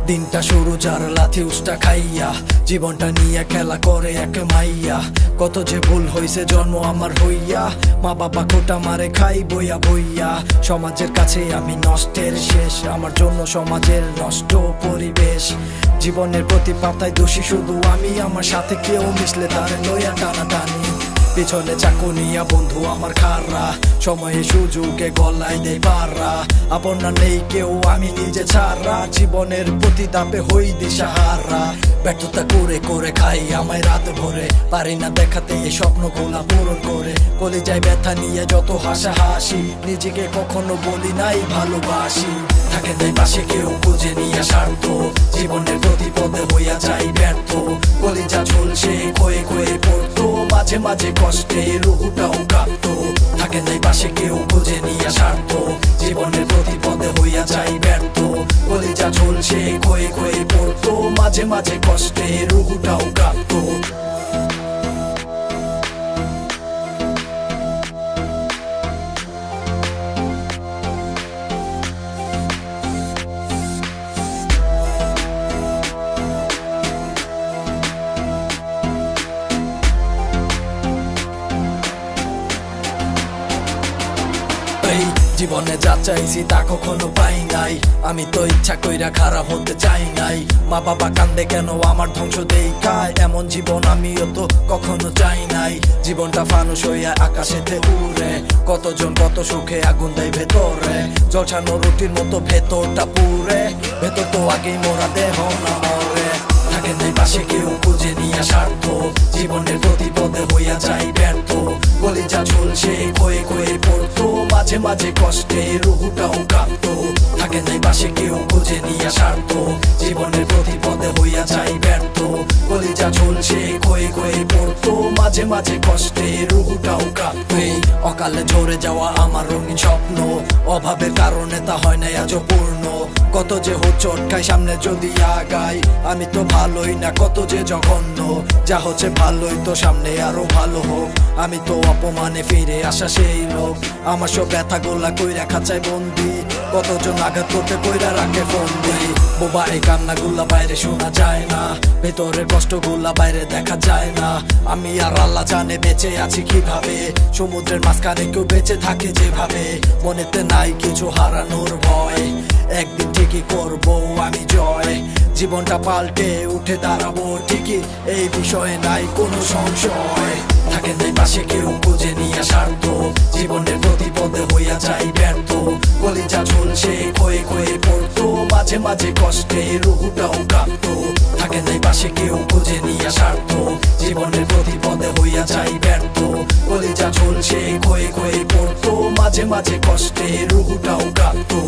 দিনটা শুরু যার লাথি উষ্টা খাইয়া, জীবনটা নিয়ে খেলা করে এক মাইয়া। কত যে ভুল হইছে জন্ম আমার হইয়া, মা বাবা কোটা মারে খাই বইয়া বইয়া। সমাজের কাছে আমি নষ্টের শেষ, আমার জন্য সমাজের নষ্ট পরিবেশ। জীবনের প্রতি পাতায় দোষী শুধু আমি, আমার সাথে কেউ মিশলে তার লইয়া টানাটানি। পিছনে চাকু নিয়া বন্ধু আমার খাররা, সময়ে সুযোগে গলায় দেয় পাররা। আপন না নেই কেউ, আমি নিজে ছাড়া, জীবনের প্রতি দাপে হই দিশাহারা। ব্যর্থতা করে করে খাই আমায় রাত ভরে, পারি না দেখাতে এই স্বপ্নগুলা পূরণ করে। কলিজায় ব্যথা নিয়ে যত হাসাহাসি, নিজেকে কখনো বলি নাই ভালোবাসি। থাকে দেয় পাশে কেউ খুঁজে নিয়ে স্বার্থ, জীবনের প্রতি পদে হইয়া যাই ব্যর্থ। কলিজা ঝুলছে ক্ষয়ে ক্ষয়ে পড়তো, মাঝে মাঝে কষ্টে রুহুটাও কাঁপতো। থাকে নাই পাশে কেউ খুঁজে নিয়ে স্বার্থ, জীবনের প্রতি পদে হইয়া যাই ব্যর্থ। কলিজা ঝুলছে ক্ষয়ে ক্ষয়ে পড়তো, মাঝে মাঝে কষ্টে রুহুটাও কাঁপতো। জীবনে যা চাইছি তা কখনো পাই নাই, আমি তো ইচ্ছা কইরা খারাপ হতে চাই নাই। মা বাবা কান্দে কেন আমার ধ্বংস দেখায়, এমন জীবন আমিও তো কখনো চাই নাই। জীবনটা ফানুস হইয়া আকাশেতে উড়ে, কতজন কত সুখে আগুন দেয় ভেতরে। জলছানো রুটির মতো ভেতরটা পুরে, ভেতর তো আগেই মোরা দেহ না মরে। থাকে নেই পাশে কেউ খুঁজে নিয়ে স্বার্থ, জীবনের প্রতি পদে হইয়া যাই ব্যর্থ। কলিজা ঝুলছে ক্ষয়ে ক্ষয়ে পড়তো, মাঝে মাঝে কষ্টে রুহুটাও কাঁপতো। থাকে নাই পাশে কেউ খুঁজে নিয়ে স্বার্থ, জীবনের প্রতি পদে হইয়া যাই ব্যর্থ। কলিজা ঝুলছে ক্ষয়ে ক্ষয়ে পড়তো, মাঝে মাঝে কষ্টে রুহুটাও কাঁপতো। অকালে ঝরে যাওয়া আমার রঙিন স্বপ্ন, অভাবের কারণে তা হয় নাই আজও পূর্ণ। কত যে হোঁচট খাই সামনে যদি আগাই, আমি তো ভালোই না কত যে জঘন্য। যা হচ্ছে ভালোই তো সামনে আরো ভালো হোক, আমি তো অপমানে ফিরে আসা সেই লোক। আমার সব ব্যথা গোলা কইরা খাঁচায় বন্দি, কতজন আঘাত করতে কইরা রাখে বন্দি। বোবা এই কান্না গুলা বাইরে শোনা যায় না, ভেতরের কষ্ট গুলা বাইরে দেখা যায় না। আমি আর আল্লাহ জানে বেঁচে আছি কিভাবে, সমুদ্রের মাঝখানে কেউ বেঁচে থাকে যেভাবে। মনেতে নাই কিছু হারানোর ভয়, একদিন ঠিকই করবো আমি জয়। জীবনটা পাল্টে উঠে দাঁড়াবো ঠিকই, এই বিষয়ে নাই কোনো সংশয়। থাকে নাই পাশে কেউ খুঁজে নিয়ে স্বার্থ, জীবনের প্রতি পদে হইয়া যাই ব্যর্থ। কলিজা ঝুলছে ক্ষয়ে ক্ষয়ে পড়তো, মাঝে মাঝে কষ্টে রুহুটাও কাঁপতো। থাকে নাই পাশে কেউ খুঁজে নিয়ে স্বার্থ, জীবনের প্রতি পদে হইয়া যাই ব্যর্থ। কলিজা ঝুলছে ক্ষয়ে ক্ষয়ে পড়তো, মাঝে মাঝে কষ্টে রুহুটাও কাঁপতো।